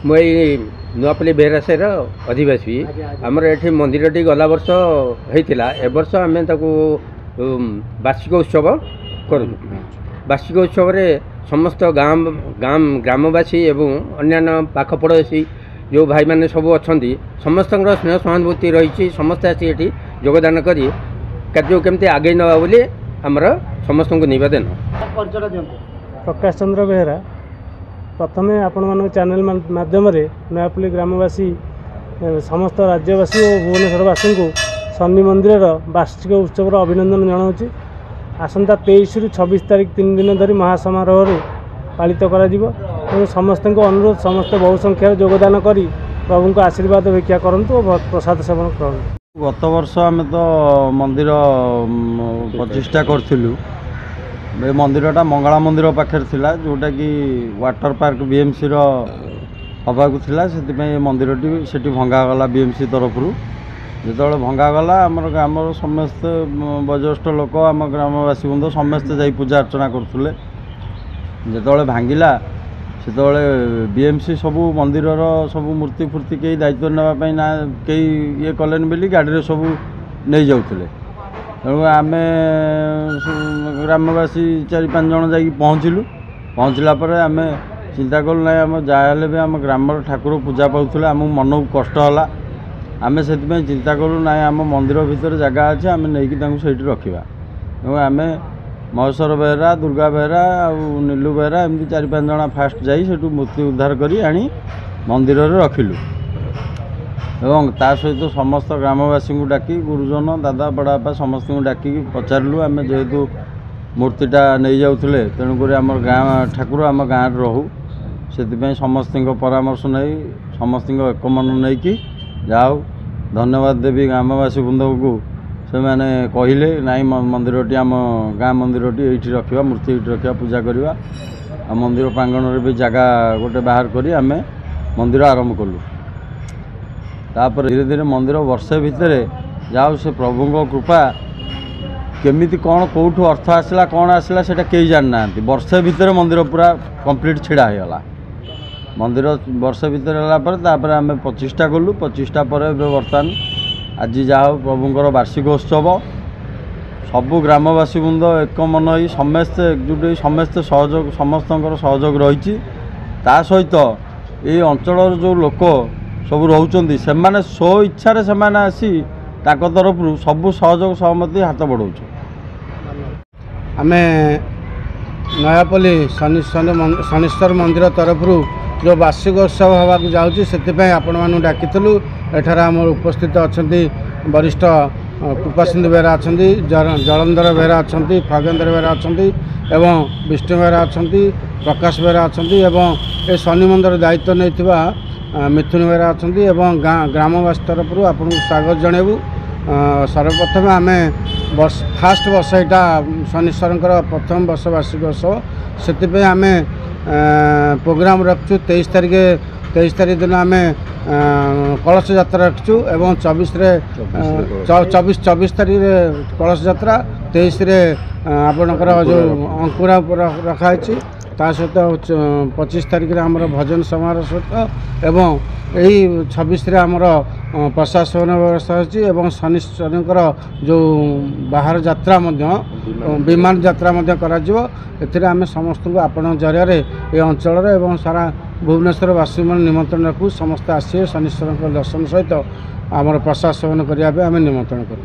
मुई नुआपल्ली बेहरासेर अधिवासी आमर ये मंदिरटी गला वर्ष होता ए वर्ष आम वार्षिक उत्सव करूँ। वार्षिक उत्सव समस्त ग्रामवासी एवं अन्यान्य पाख पड़ोशी जो भाई मैंने सब अच्छा समस्त स्नेह सहानुभूति रही समस्ते आसी ये योगदान कर कार्य केमती आगे नवा बोली आमर समस्त नवेदन। प्रकाश चंद्र बेहरा प्रथम आपण मान चैनल माध्यम नयापल्ली ग्रामवासी समस्त राज्यवासी और भुवनेश्वरवासी को शनि मंदिर वार्षिक उत्सव अभिनंदन जनाऊँ। आसंता 23 रु 26 तारीख 3 दिन धरी महासमारोह पालित कर समस्त अनुरोध समस्त बहु संख्यार योगदान कर प्रभु को आशीर्वाद भिक्षा करंतु और प्रसाद सेवन करूँ। गत वर्ष आम तो मंदिर प्रतिष्ठा करूँ। ये मंदिरटा मंगला मंदिर पाखे थिला जोटा कि वाटर पार्क बीएमसी हवाक थिला से मंदिरटी से भंगागला बीएमसी तरफ जो भंगागला आमर ग्रामर समस्त वयोज्येष्ठ लोक आम ग्रामवासी बंधु समस्ते जा पूजा अर्चना करुले जो भांगिला से बीएमसी सबू मंदिर सबू मूर्ति फूर्ति कई दायित्व नापी ना कई ये कलेन बोली गाड़ी सब नहीं जाऊे तेणु आम ग्रामवासी 4-5 जन जा पहुँचलु। पहुँचला आम चिंता कलु ना आम जहाँ भी आम ग्राम ठाकुर पूजा पाऊले आम मन को कष्ट है आम से चिंता कलु ना आम मंदिर भितर जगह अच्छे आम नहीं से रखा। तेणु आम महेश्वर बेहरा दुर्गा बेहरा और नीलू बेहरा एमती 4-5 जन फास्ट जा मूर्ति उद्धार कर आनी मंदिर रखिलु एवं ता सहित समस्त ग्रामवासी को डाकी गुरुजन दादा बड़ापा समस्त को डाकी पचारू आम जेहेतु मूर्तिटा नहीं जाऊे तेणुक आम गाँ ठाकुर आम गाँव रहू से समस्त परामर्श नहीं समस्त एकमन नहीं कि जाओ धन्यवाद देवी ग्रामवासी बृंद को से मैंने कहले नाई मंदिरटी आम गाँ मंदिरटी ये रखा मूर्ति ये रखा पूजा करवा मंदिर प्रांगण भी जगह गोटे बाहर कर आम मंदिर आरंभ कलु। तापर धीरे धीरे मंदिर वर्षे भितर जाओ से प्रभु कृपा केमिति कौन कौटू अर्थ आसला कौन आसला से कई जान ना वर्षे भितर मंदिर पूरा कंप्लीट छिड़ा होगा मंदिर वर्षे भितर है आम प्रतिष्ठा कलु। प्रतिष्ठा पर बर्तमान आज जाओ प्रभुंर वार्षिक उत्सव सबू ग्रामवासी बृंद एक मन हो समस्ते एकजुट हो समस्ते सहयोग समस्त सहयोग रही सहित ये अंचल जो लोक सब रोचंदी से माने स्व इच्छा से माने आसी ताको तरफ सबू सहयोग सहमति हाथ बढ़ाऊँ। आम नयापल्ली शनीश्वर मंदिर तरफ जो वार्षिक उत्सव हवा जाऊँगी से आपण मानू डाकिलु। एठार आम उपस्थित अच्छा वरिष्ठ कृपा सिंधु बेहरा अच्छा जलंधर बेहरा अच्छा खगेन्द्र बेहरा अच्छा एवं विष्णु बेहरा अच्छा प्रकाश बेहरा अच्छा ये शनि मंदिर दायित्व नहीं मिथुन बेहरा अच्छा ग्रामवासी तरफ आपको स्वागत जनइबू। सर्वप्रथम आम फास्ट वर्ष यहाँ शनीश्वर प्रथम वर्ष वार्षिक उत्सव से आम प्रोग्राम रखु 23 तारीख दिन आम कलश यात्रा रखु एवं 24 तारीख कलश यात्रा 23 आपणकर जो अंकुरा रखाई ता सहित 25 तारीख में आमर भजन समारोह सहित एवं यही 26 आमर प्रशासन व्यवस्था अच्छी एवं शनिश्वर जो बाहर यात्रा विमान यात्रा आम समस्त को आपण जरिया ये अंचल एवं सारा भुवनेश्वरवासी मन निमंत्रण रखू समस्त आसिए शनिश्वर दर्शन सहित आमर प्रसाद सेवन करने आम निमंत्रण करूँ।